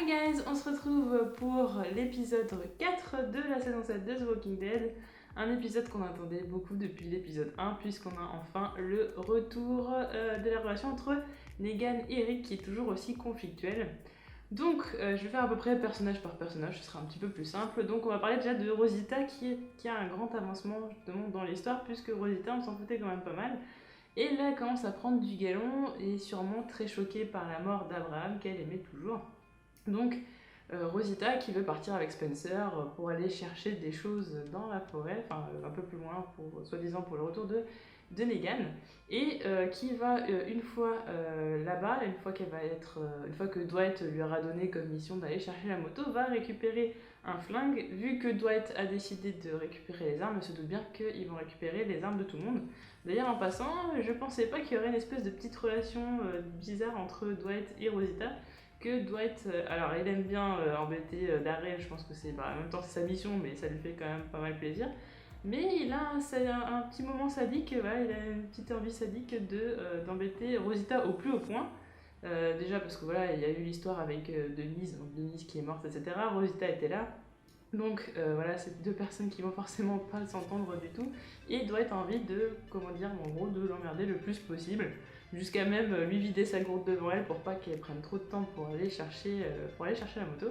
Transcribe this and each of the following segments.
Hi guys, on se retrouve pour l'épisode 4 de la saison 7 de The Walking Dead. Un épisode qu'on attendait beaucoup depuis l'épisode 1 puisqu'on a enfin le retour de la relation entre Negan et Rick qui est toujours aussi conflictuelle. Donc je vais faire à peu près personnage par personnage, ce sera un petit peu plus simple. Donc on va parler déjà de Rosita qui a un grand avancement justement dans l'histoire puisque Rosita on s'en foutait quand même pas mal. Et là elle commence à prendre du galon et sûrement très choquée par la mort d'Abraham qu'elle aimait toujours. Donc Rosita qui veut partir avec Spencer pour aller chercher des choses dans la forêt, enfin un peu plus loin, soi-disant pour le retour de Negan, et qui va une fois là-bas, une fois que Dwight lui aura donné comme mission d'aller chercher la moto, va récupérer un flingue. Vu que Dwight a décidé de récupérer les armes, elle se doute bien qu'ils vont récupérer les armes de tout le monde. D'ailleurs en passant, je pensais pas qu'il y aurait une espèce de petite relation bizarre entre Dwight et Rosita. Que Dwight, alors il aime bien embêter Daryl, je pense que c'est en même temps c'est sa mission, mais ça lui fait quand même pas mal plaisir. Mais il a un petit moment sadique, voilà, il a une petite envie sadique d'embêter Rosita au plus haut point. Déjà parce que voilà, il y a eu l'histoire avec Denise, donc Denise qui est morte, etc. Rosita était là. Donc voilà, c'est deux personnes qui vont forcément pas s'entendre du tout. Et Dwight a envie de, en gros, de l'emmerder le plus possible. Jusqu'à même lui vider sa gourde devant elle pour pas qu'elle prenne trop de temps pour aller chercher la moto.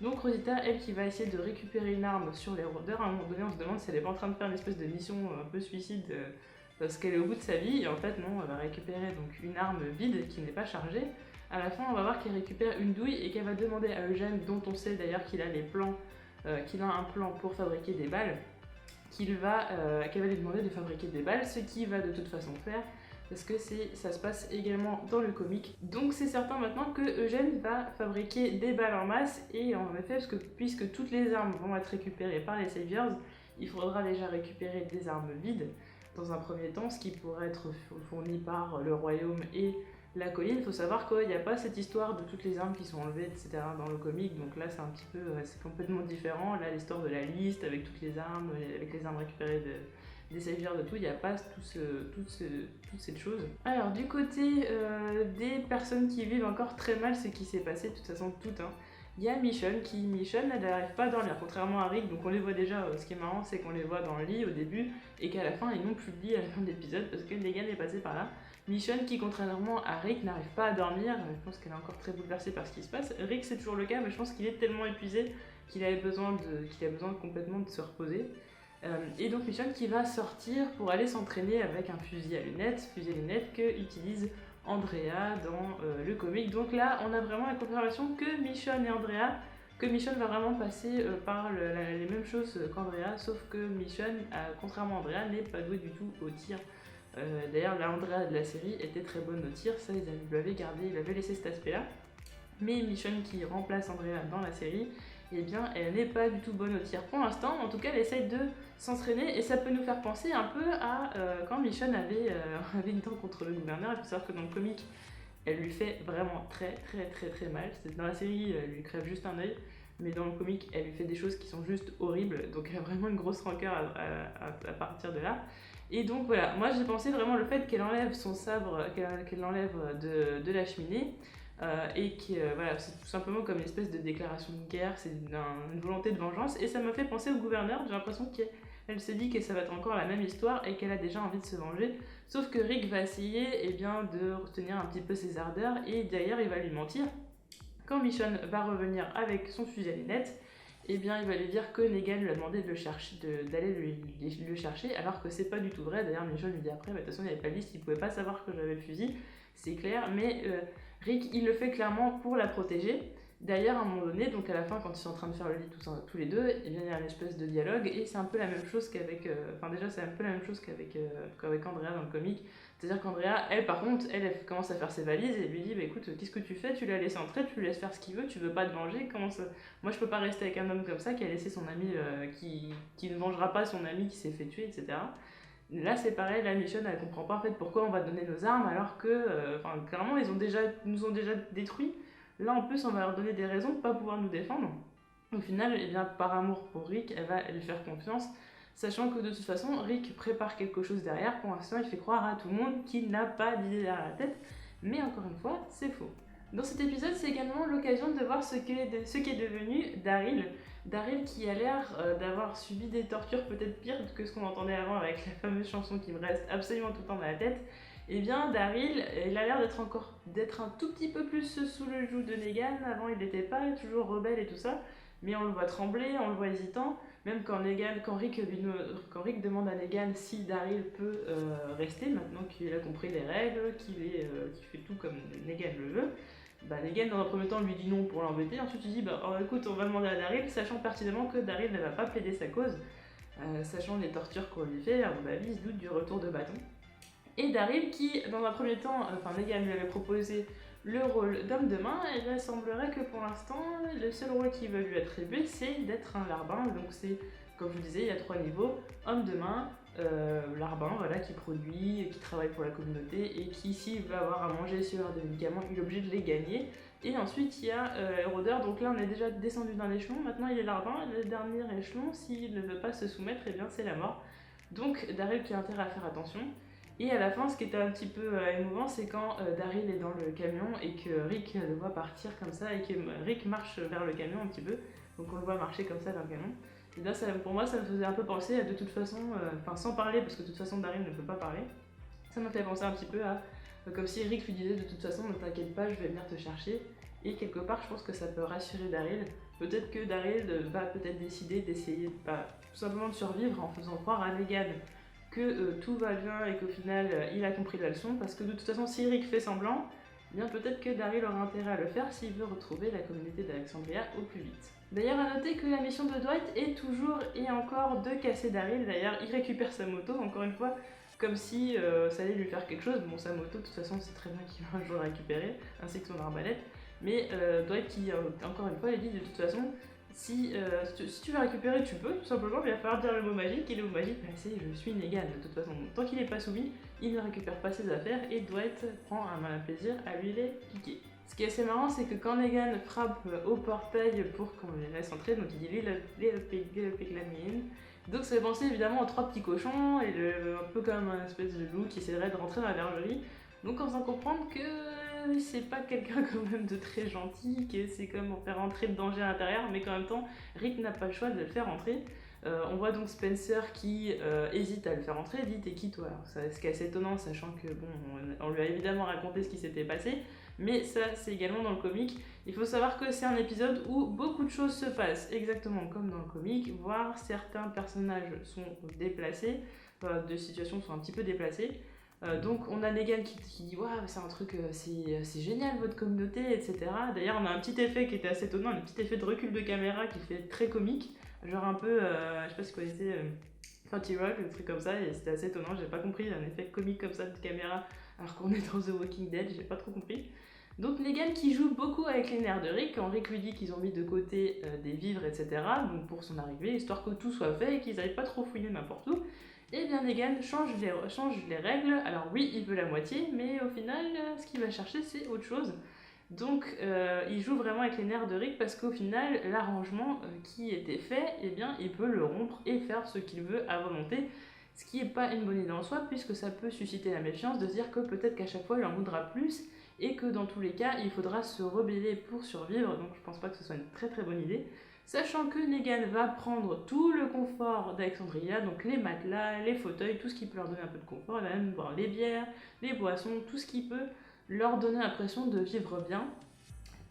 Donc Rosita, elle qui va essayer de récupérer une arme sur les rôdeurs, à un moment donné on se demande si elle est pas en train de faire une espèce de mission un peu suicide parce qu'elle est au bout de sa vie, et en fait non, elle va récupérer donc une arme vide qui n'est pas chargée. À la fin on va voir qu'elle récupère une douille et qu'elle va demander à Eugène, dont on sait d'ailleurs qu'il a qu'il a un plan pour fabriquer des balles, qu'elle va lui demander de fabriquer des balles, ce qu'il va de toute façon faire, parce que ça se passe également dans le comic. Donc c'est certain maintenant que Eugène va fabriquer des balles en masse, et en effet, puisque toutes les armes vont être récupérées par les Saviors, il faudra déjà récupérer des armes vides dans un premier temps, ce qui pourrait être fourni par le royaume et la colline. Il faut savoir qu'il n'y a pas cette histoire de toutes les armes qui sont enlevées, etc. dans le comic, donc là c'est complètement différent. Là l'histoire de la liste avec toutes les armes, avec les armes récupérées des saviors de tout, il n'y a pas toutes ces choses. Alors du côté des personnes qui vivent encore très mal ce qui s'est passé, de toute façon il y a Michonne elle n'arrive pas à dormir, contrairement à Rick, donc on les voit déjà, ce qui est marrant c'est qu'on les voit dans le lit au début, et qu'à la fin ils n'ont plus de lit à la fin de l'épisode parce que Negan est passé par là. Michonne qui, contrairement à Rick, n'arrive pas à dormir, je pense qu'elle est encore très bouleversée par ce qui se passe. Rick c'est toujours le cas, mais je pense qu'il est tellement épuisé qu'il a besoin complètement de se reposer. Et donc Michonne qui va sortir pour aller s'entraîner avec un fusil à lunettes que utilise Andrea dans le comic. Donc là on a vraiment la confirmation que Michonne va vraiment passer par les mêmes choses qu'Andrea, sauf que Michonne, contrairement à Andrea, n'est pas douée du tout au tir. D'ailleurs la Andrea de la série était très bonne au tir, ça ils l'avaient gardé, ils avaient laissé cet aspect là. Mais Michonne qui remplace Andrea dans la série, eh bien elle n'est pas du tout bonne au tir pour l'instant. En tout cas elle essaye de s'entraîner, et ça peut nous faire penser un peu à quand Michonne avait une dent contre le gouverneur. Il faut savoir que dans le comic elle lui fait vraiment très très très très mal. Dans la série elle lui crève juste un œil, mais dans le comic elle lui fait des choses qui sont juste horribles, donc elle a vraiment une grosse rancœur à partir de là. Et donc voilà, moi j'ai pensé vraiment le fait qu'elle enlève son sabre, qu'elle l'enlève de la cheminée, et que voilà, c'est tout simplement comme une espèce de déclaration de guerre, c'est une volonté de vengeance, et ça m'a fait penser au gouverneur. J'ai l'impression qu'elle se dit que ça va être encore la même histoire et qu'elle a déjà envie de se venger, sauf que Rick va essayer de retenir un petit peu ses ardeurs, et d'ailleurs il va lui mentir. Quand Michonne va revenir avec son fusil à lunettes, il va lui dire que Negan lui a demandé d'aller le chercher, alors que c'est pas du tout vrai. D'ailleurs Michonne lui dit après, de toute façon il n'y avait pas de liste, il pouvait pas savoir que j'avais le fusil, c'est clair, mais Rick il le fait clairement pour la protéger. D'ailleurs à un moment donné, donc à la fin quand ils sont en train de faire le lit tous les deux, il y a une espèce de dialogue, et c'est un peu la même chose qu'avec Andrea dans le comic. C'est-à-dire qu'Andrea, elle par contre, elle commence à faire ses valises et lui dit écoute, qu'est-ce que tu fais? Tu l'as laissé entrer, tu lui laisses faire ce qu'il veut, tu veux pas te venger, comment ça? Moi je peux pas rester avec un homme comme ça qui a laissé son ami, qui ne vengera pas son ami qui s'est fait tuer, etc. Là c'est pareil, la Michonne elle comprend pas en fait pourquoi on va donner nos armes alors que clairement ils nous ont déjà détruits. Là en plus on va leur donner des raisons de pas pouvoir nous défendre. Au final, par amour pour Rick, elle va lui faire confiance, sachant que de toute façon Rick prépare quelque chose derrière. Pour l'instant il fait croire à tout le monde qu'il n'a pas d'idée derrière la tête, mais encore une fois c'est faux. Dans cet épisode, c'est également l'occasion de voir ce qu'est devenu Daryl. Daryl qui a l'air d'avoir subi des tortures peut-être pires que ce qu'on entendait avant avec la fameuse chanson qui me reste absolument tout le temps dans la tête. Eh bien, Daryl, il a l'air d'être un tout petit peu plus sous le joug de Negan. Avant, il n'était pas toujours rebelle et tout ça, mais on le voit trembler, on le voit hésitant. Même quand Rick demande à Negan si Daryl peut rester, maintenant qu'il a compris les règles, qu'il fait tout comme Negan le veut, Negan dans un premier temps lui dit non pour l'embêter, ensuite il dit écoute, on va demander à Daryl, sachant pertinemment que Daryl ne va pas plaider sa cause, sachant les tortures qu'on lui fait, à mon avis, il se doute du retour de bâton. Et Daryl qui, dans un premier temps, Negan lui avait proposé le rôle d'homme de main, et il semblerait que pour l'instant, le seul rôle qu'il veut lui attribuer, c'est d'être un larbin. Donc c'est, comme je vous disais, il y a 3 niveaux, homme de main, larbin, voilà, qui produit, qui travaille pour la communauté, et qui, s'il veut avoir à manger, s'il veut avoir des médicaments, il est obligé de les gagner. Et ensuite, il y a rôdeur, donc là on est déjà descendu d'un échelon, maintenant il est larbin, le dernier échelon, s'il ne veut pas se soumettre, et bien c'est la mort. Donc Daryl qui a intérêt à faire attention. Et à la fin, ce qui était un petit peu émouvant, c'est quand Daryl est dans le camion et que Rick le voit partir comme ça et que Rick marche vers le camion un petit peu. Donc on le voit marcher comme ça vers le camion. Et là, pour moi, ça me faisait un peu penser à, de toute façon, sans parler, parce que de toute façon Daryl ne peut pas parler, ça m'a fait penser un petit peu à comme si Rick lui disait de toute façon ne t'inquiète pas, je vais venir te chercher. Et quelque part, je pense que ça peut rassurer Daryl. Peut-être que Daryl va peut-être décider d'essayer tout simplement de survivre en faisant croire à Negan que tout va bien et qu'au final il a compris la leçon, parce que de toute façon si Rick fait semblant, eh bien peut-être que Daryl aura intérêt à le faire s'il veut retrouver la communauté d'Alexandria au plus vite. D'ailleurs à noter que la mission de Dwight est toujours et encore de casser Daryl. D'ailleurs il récupère sa moto, encore une fois, comme si ça allait lui faire quelque chose. Bon, sa moto de toute façon c'est très bien qu'il va un jour la récupérer, ainsi que son arbalète, mais Dwight qui encore une fois il dit de toute façon si tu veux récupérer, tu peux, tout simplement, mais il va falloir dire le mot magique, et le mot magique, c'est je suis Negan, de toute façon. Donc, tant qu'il n'est pas soumis, il ne récupère pas ses affaires, et Dwight prend un malin plaisir à lui les piquer. Ce qui est assez marrant, c'est que quand Negan frappe au portail pour qu'on les laisse entrer, donc il dit Little pig, let me in. Donc ça fait penser évidemment aux 3 petits cochons, et un peu comme un espèce de loup qui essaierait de rentrer dans la bergerie. Donc en faisant comprendre que c'est pas quelqu'un quand même de très gentil, que c'est comme en faire rentrer le danger à l'intérieur, mais qu'en même temps, Rick n'a pas le choix de le faire rentrer. On voit donc Spencer qui hésite à le faire rentrer, dit t'es qui toi? Ce qui est assez étonnant, sachant que bon, on lui a évidemment raconté ce qui s'était passé, mais ça c'est également dans le comic. Il faut savoir que c'est un épisode où beaucoup de choses se passent, exactement comme dans le comic, voire certains personnages sont déplacés, de situations sont un petit peu déplacées. Donc on a Negan qui dit waouh, c'est un truc, c'est génial votre communauté, etc. D'ailleurs on a un petit effet qui était assez étonnant, un petit effet de recul de caméra qui fait très comique, genre un peu, je sais pas si vous connaissez 30 Rock, un truc comme ça, et c'était assez étonnant, j'ai pas compris un effet comique comme ça de caméra alors qu'on est dans The Walking Dead, j'ai pas trop compris. Donc Negan qui joue beaucoup avec les nerfs de Rick, quand Rick lui dit qu'ils ont mis de côté des vivres, etc. Donc pour son arrivée, histoire que tout soit fait et qu'ils n'aillent pas trop fouiller n'importe où. Et bien Negan change les règles. Alors oui, il veut la moitié, mais au final, ce qu'il va chercher, c'est autre chose. Donc il joue vraiment avec les nerfs de Rick, parce qu'au final, l'arrangement qui était fait, eh bien, il peut le rompre et faire ce qu'il veut à volonté. Ce qui n'est pas une bonne idée en soi, puisque ça peut susciter la méfiance de se dire que peut-être qu'à chaque fois, il en voudra plus, et que dans tous les cas, il faudra se rebeller pour survivre. Donc je pense pas que ce soit une très très bonne idée. Sachant que Negan va prendre tout le confort d'Alexandria, donc les matelas, les fauteuils, tout ce qui peut leur donner un peu de confort, il va même boire les bières, les boissons, tout ce qui peut leur donner l'impression de vivre bien.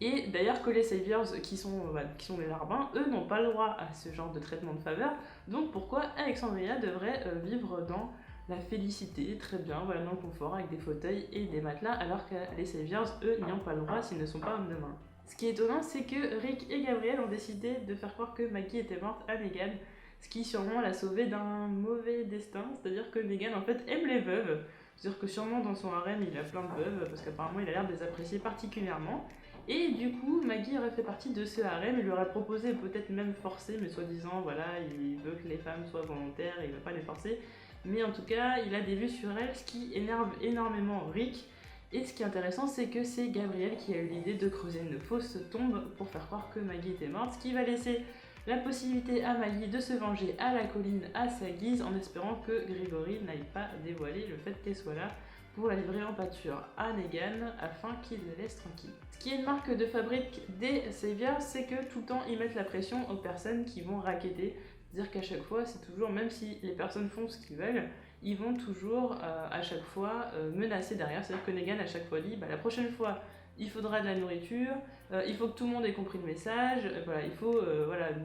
Et d'ailleurs que les Saviors, qui sont les larbins, eux n'ont pas le droit à ce genre de traitement de faveur, donc pourquoi Alexandria devrait vivre dans la félicité, très bien, voilà, dans le confort, avec des fauteuils et des matelas, alors que les Saviors, eux, n'y ont pas le droit s'ils ne sont pas hommes de main. Ce qui est étonnant, c'est que Rick et Gabriel ont décidé de faire croire que Maggie était morte à Negan, ce qui sûrement l'a sauvée d'un mauvais destin, c'est-à-dire que Negan en fait aime les veuves, c'est-à-dire que sûrement dans son harem il a plein de veuves, parce qu'apparemment il a l'air de les apprécier particulièrement, et du coup Maggie aurait fait partie de ce harem, il lui aurait proposé, peut-être même forcé, mais soi-disant voilà, il veut que les femmes soient volontaires, il ne veut pas les forcer, mais en tout cas il a des vues sur elle, ce qui énerve énormément Rick. Et ce qui est intéressant, c'est que c'est Gabriel qui a eu l'idée de creuser une fausse tombe pour faire croire que Maggie était morte, ce qui va laisser la possibilité à Maggie de se venger à la colline à sa guise en espérant que Grégory n'aille pas dévoiler le fait qu'elle soit là pour la livrer en pâture à Negan afin qu'il la laisse tranquille. Ce qui est une marque de fabrique des Saviors, c'est que tout le temps ils mettent la pression aux personnes qui vont racketter. C'est-à-dire qu'à chaque fois, c'est toujours, même si les personnes font ce qu'ils veulent, ils vont toujours à chaque fois menacer derrière. C'est-à-dire que Negan à chaque fois dit la prochaine fois il faudra de la nourriture, il faut que tout le monde ait compris le message, voilà, il faut,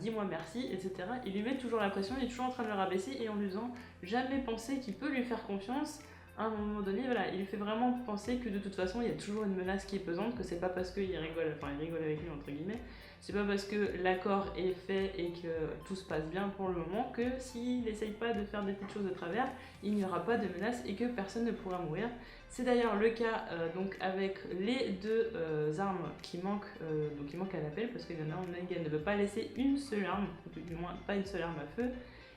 dis-moi merci, etc. Il lui met toujours la pression, il est toujours en train de le rabaisser et en lui faisant jamais penser qu'il peut lui faire confiance. À un moment donné, voilà, il lui fait vraiment penser que de toute façon il y a toujours une menace qui est pesante, que c'est pas parce qu'il rigole, il rigole avec lui entre guillemets, c'est pas parce que l'accord est fait et que tout se passe bien pour le moment que s'il n'essaye pas de faire des petites choses de travers, il n'y aura pas de menace et que personne ne pourra mourir. C'est d'ailleurs le cas donc avec les deux armes qui manquent, donc il manque à l'appel parce que Negan ne veut pas laisser une seule arme, ou du moins pas une seule arme à feu.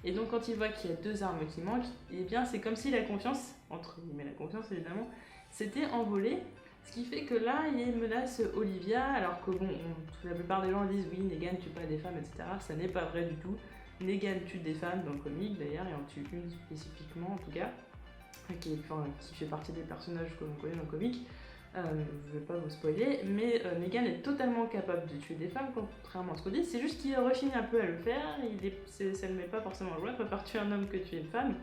Et donc quand il voit qu'il y a deux armes qui manquent, et bien c'est comme si la confiance, entre guillemets la confiance évidemment, s'était envolée. Ce qui fait que là, il menace Olivia, alors que bon, la plupart des gens disent oui, Negan tue pas des femmes, etc. Ça n'est pas vrai du tout. Negan tue des femmes dans le comic d'ailleurs, et en tue une spécifiquement en tout cas, qui fait partie des personnages que l'on connaît dans le comic. Je ne vais pas vous spoiler, mais Negan est totalement capable de tuer des femmes, contrairement à ce qu'on dit. C'est juste qu'il rechigne un peu à le faire, ça ne le met pas forcément en joie, il préfère tuer un homme que tuer une femme.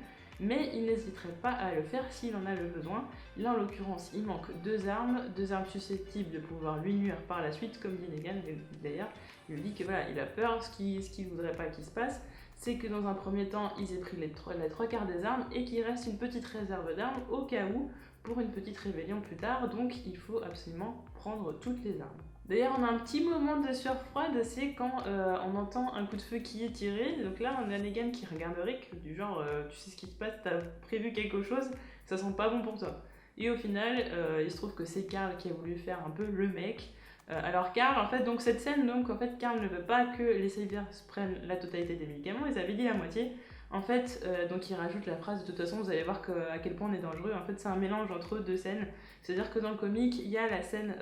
Mais il n'hésiterait pas à le faire s'il en a le besoin. Là, en l'occurrence, il manque deux armes susceptibles de pouvoir lui nuire par la suite, comme dit Negan d'ailleurs. Il lui dit que voilà, il a peur, ce qu'il voudrait pas qu'il se passe, c'est que dans un premier temps, ils aient pris les trois quarts des armes et qu'il reste une petite réserve d'armes au cas où, pour une petite rébellion plus tard. Donc, il faut absolument prendre toutes les armes. D'ailleurs, on a un petit moment de sueur froide, c'est quand on entend un coup de feu qui est tiré. Donc là, on a Negan qui regarde Rick, du genre tu sais ce qui se passe, t'as prévu quelque chose, ça sent pas bon pour toi. Et au final, il se trouve que c'est Carl qui a voulu faire un peu le mec. Alors Carl, en fait, donc cette scène, Carl ne veut pas que les Saviors prennent la totalité des médicaments, ils avaient dit la moitié. En fait, donc il rajoute la phrase, de toute façon, vous allez voir à quel point on est dangereux. En fait, c'est un mélange entre deux scènes. C'est-à-dire que dans le comic, il y a la scène,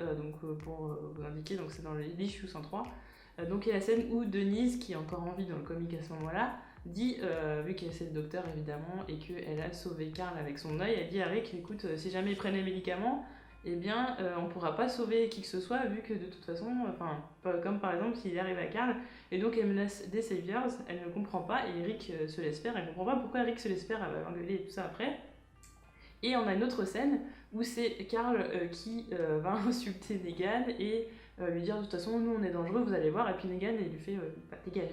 pour vous indiquer, donc c'est dans l'issue 103, donc il y a la scène où Denise, qui est encore en vie dans le comic à ce moment-là, dit, vu qu'elle c'est le docteur évidemment, et qu'elle a sauvé Carl avec son œil, elle dit à Rick, écoute, si jamais il prennent les médicaments, eh bien, on pourra pas sauver qui que ce soit, vu que de toute façon, comme par exemple s'il arrive à Carl, et donc elle menace des Saviors, elle ne comprend pas, et Rick se laisse faire, elle comprend pas pourquoi Rick se laisse faire, elle va engueuler et tout ça après. Et on a une autre scène où c'est Carl qui va insulter Negan et lui dire de toute façon nous on est dangereux, vous allez voir, et puis Negan il lui fait dégage,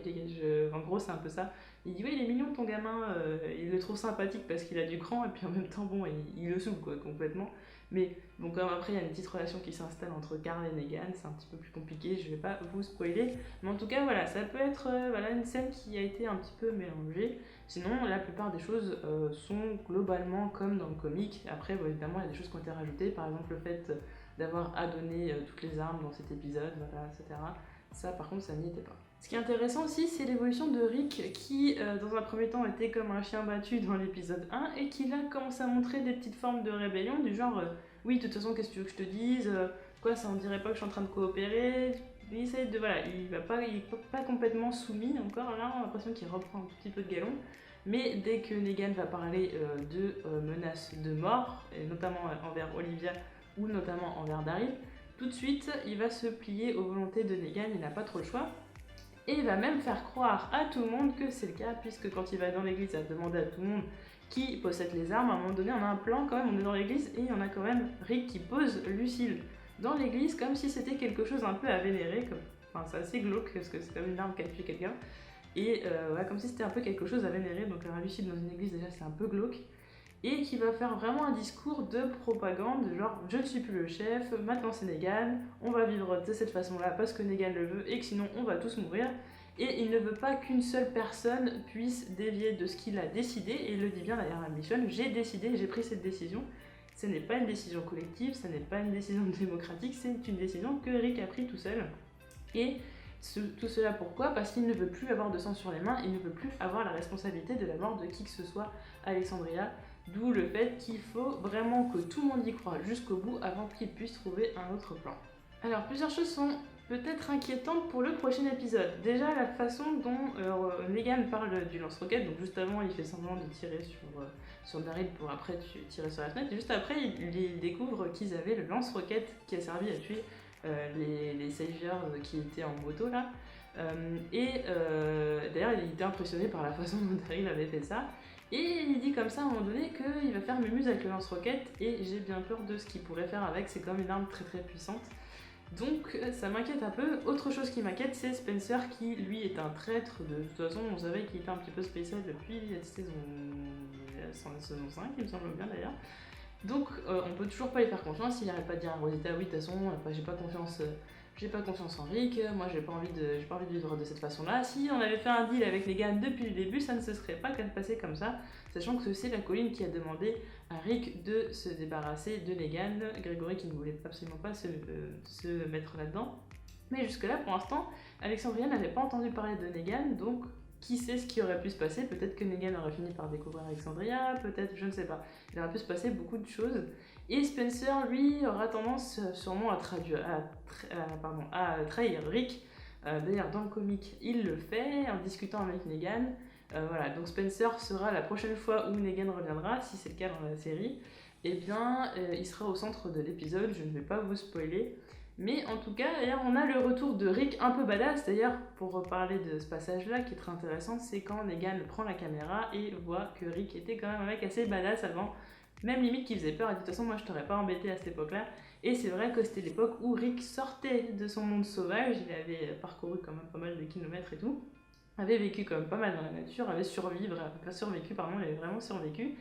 en gros c'est un peu ça. Il dit oui il est mignon ton gamin, il le trouve sympathique parce qu'il a du cran et puis en même temps bon il le saoule quoi complètement. Mais bon comme après il y a une petite relation qui s'installe entre Carl et Negan, c'est un petit peu plus compliqué, je vais pas vous spoiler. Mais en tout cas voilà, ça peut être une scène qui a été un petit peu mélangée. Sinon la plupart des choses sont globalement comme dans le comic. Après bon, évidemment il y a des choses qui ont été rajoutées, par exemple le fait d'avoir adonné toutes les armes dans cet épisode, voilà, etc. Ça par contre ça n'y était pas. Ce qui est intéressant aussi, c'est l'évolution de Rick qui, dans un premier temps, était comme un chien battu dans l'épisode 1 et qui là commence à montrer des petites formes de rébellion, du genre oui, de toute façon, qu'est-ce que tu veux que je te dise, quoi, ça on dirait pas que je suis en train de coopérer. Il essaie de. Voilà, il est pas complètement soumis encore, là, on a l'impression qu'il reprend un tout petit peu de galon. Mais dès que Negan va parler de menaces de mort, et notamment envers Olivia ou notamment envers Daryl, tout de suite, il va se plier aux volontés de Negan, il n'a pas trop le choix. Et il va même faire croire à tout le monde que c'est le cas, puisque quand il va dans l'église, il va demander à tout le monde qui possède les armes. À un moment donné, on a un plan quand même, on est dans l'église, et on a quand même Rick qui pose Lucille dans l'église, comme si c'était quelque chose un peu à vénérer. Enfin, c'est assez glauque, parce que c'est comme une arme qui a tué quelqu'un. Et comme si c'était un peu quelque chose à vénérer. Donc Lucille dans une église, déjà, c'est un peu glauque. Et qui va faire vraiment un discours de propagande, genre je ne suis plus le chef, maintenant c'est Negan, on va vivre de cette façon-là parce que Negan le veut et que sinon on va tous mourir. Et il ne veut pas qu'une seule personne puisse dévier de ce qu'il a décidé, et il le dit bien d'ailleurs à Mission, j'ai décidé, j'ai pris cette décision. Ce n'est pas une décision collective, ce n'est pas une décision démocratique, c'est une décision que Rick a prise tout seul. Et tout cela pourquoi ? Parce qu'il ne veut plus avoir de sang sur les mains, il ne veut plus avoir la responsabilité de la mort de qui que ce soit à Alexandria. D'où le fait qu'il faut vraiment que tout le monde y croit jusqu'au bout avant qu'il puisse trouver un autre plan. Alors plusieurs choses sont peut-être inquiétante pour le prochain épisode. Déjà, la façon dont Negan parle du lance-roquette, donc juste avant, il fait semblant de tirer sur Daryl pour après tirer sur la fenêtre, et juste après, il découvre qu'ils avaient le lance-roquette qui a servi à tuer les Saviors qui étaient en moto là. D'ailleurs, il était impressionné par la façon dont Daryl avait fait ça. Et il dit comme ça à un moment donné qu'il va faire mémuse avec le lance-roquette, et j'ai bien peur de ce qu'il pourrait faire avec, c'est comme une arme très très puissante. Donc ça m'inquiète un peu. Autre chose qui m'inquiète, c'est Spencer qui lui est un traître. De toute façon, on savait qu'il était un petit peu spécial depuis la saison 5, il me semble bien d'ailleurs. Donc on peut toujours pas lui faire confiance. Il n'arrête pas de dire à Rosita, oui de toute façon j'ai pas confiance en Rick, moi j'ai pas envie de vivre de cette façon-là. Si on avait fait un deal avec Negan depuis le début, ça ne se serait pas passé comme ça, sachant que c'est la colline qui a demandé à Rick de se débarrasser de Negan, Gregory qui ne voulait absolument pas se mettre là-dedans. Mais jusque-là, pour l'instant, Alexandria n'avait pas entendu parler de Negan, donc qui sait ce qui aurait pu se passer. Peut-être que Negan aurait fini par découvrir Alexandria, peut-être, je ne sais pas. Il aurait pu se passer beaucoup de choses. Et Spencer, lui, aura tendance sûrement à trahir Rick. D'ailleurs, dans le comic, il le fait en discutant avec Negan. Voilà, donc Spencer sera la prochaine fois où Negan reviendra, si c'est le cas dans la série. Eh bien, il sera au centre de l'épisode, je ne vais pas vous spoiler. Mais en tout cas, d'ailleurs, on a le retour de Rick un peu badass. D'ailleurs, pour reparler de ce passage-là, qui est très intéressant, c'est quand Negan prend la caméra et voit que Rick était quand même un mec assez badass avant. Même limite qui faisait peur, et de toute façon moi je t'aurais pas embêté à cette époque-là. Et c'est vrai que c'était l'époque où Rick sortait de son monde sauvage, il avait parcouru quand même pas mal de kilomètres et tout, avait vécu quand même pas mal dans la nature, avait survécu, il avait vraiment survécu.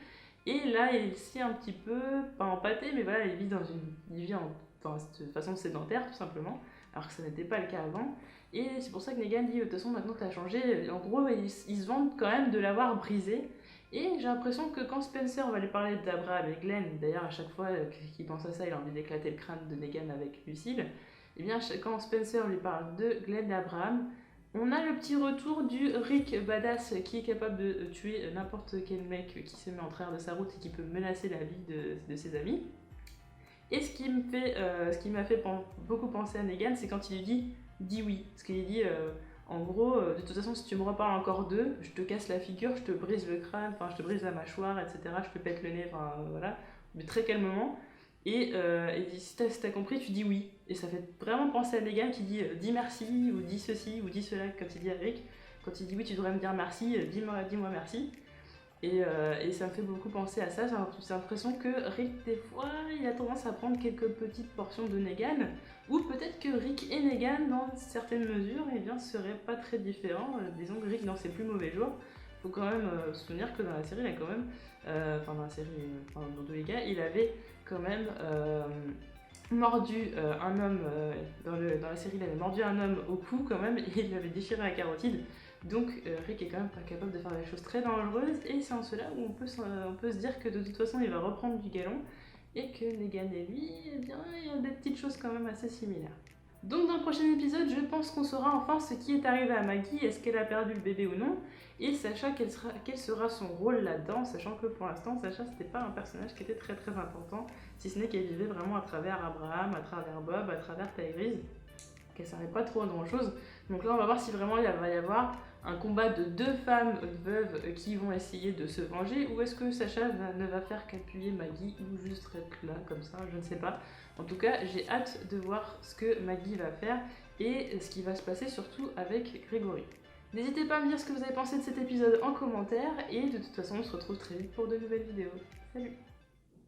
Et là il s'est un petit peu, pas empâté, mais voilà, il vit de façon sédentaire tout simplement, alors que ça n'était pas le cas avant. Et c'est pour ça que Negan dit de toute façon maintenant t'as changé, en gros ils se vantent quand même de l'avoir brisé. Et j'ai l'impression que quand Spencer va lui parler d'Abraham et Glenn, d'ailleurs à chaque fois qu'il pense à ça, il a envie d'éclater le crâne de Negan avec Lucille, et bien quand Spencer lui parle de Glenn et d'Abraham, on a le petit retour du Rick badass qui est capable de tuer n'importe quel mec qui se met en travers de sa route et qui peut menacer la vie de ses amis. Et ce qui m'a fait beaucoup penser à Negan, c'est quand il lui dit « dis oui », parce qu'il dit en gros, de toute façon, si tu me reparles encore d'eux, je te casse la figure, je te brise le crâne, enfin, je te brise la mâchoire, etc. Je te pète le nez, enfin, voilà. Mais très calmement. Et si t'as compris, tu dis oui. Et ça fait vraiment penser à Negan qui dit dis merci, ou dis ceci, ou dis cela, quand il dit à Rick. Quand il dit oui, tu devrais me dire merci, dis-moi merci. Et ça me fait beaucoup penser à ça. J'ai l'impression que Rick, des fois, il a tendance à prendre quelques petites portions de Negan. Ou peut-être que Rick et Negan, dans certaines mesures, eh bien, seraient pas très différents. Disons que Rick, dans ses plus mauvais jours, il faut quand même se souvenir que dans la série, il a quand même... dans tous les cas, il avait quand même mordu un homme... dans la série, il avait mordu un homme au cou quand même, et il lui avait déchiré la carotide. Donc Rick est quand même pas capable de faire des choses très dangereuses, et c'est en cela où on peut se dire que de toute façon il va reprendre du galon, et que Negan et lui, eh bien, il y a des petites choses quand même assez similaires. Donc dans le prochain épisode, je pense qu'on saura enfin ce qui est arrivé à Maggie, est-ce qu'elle a perdu le bébé ou non, et Sacha, quel sera son rôle là-dedans, sachant que pour l'instant, Sacha, c'était pas un personnage qui était très très important, si ce n'est qu'elle vivait vraiment à travers Abraham, à travers Bob, à travers Tyrese, qu'elle servait pas trop à grand chose. Donc là, on va voir si vraiment il va y avoir un combat de deux femmes veuves qui vont essayer de se venger, ou est-ce que Sacha ne va faire qu'appuyer Maggie, ou juste être là comme ça, je ne sais pas. En tout cas, j'ai hâte de voir ce que Maggie va faire et ce qui va se passer surtout avec Gregory. N'hésitez pas à me dire ce que vous avez pensé de cet épisode en commentaire, et de toute façon, on se retrouve très vite pour de nouvelles vidéos. Salut!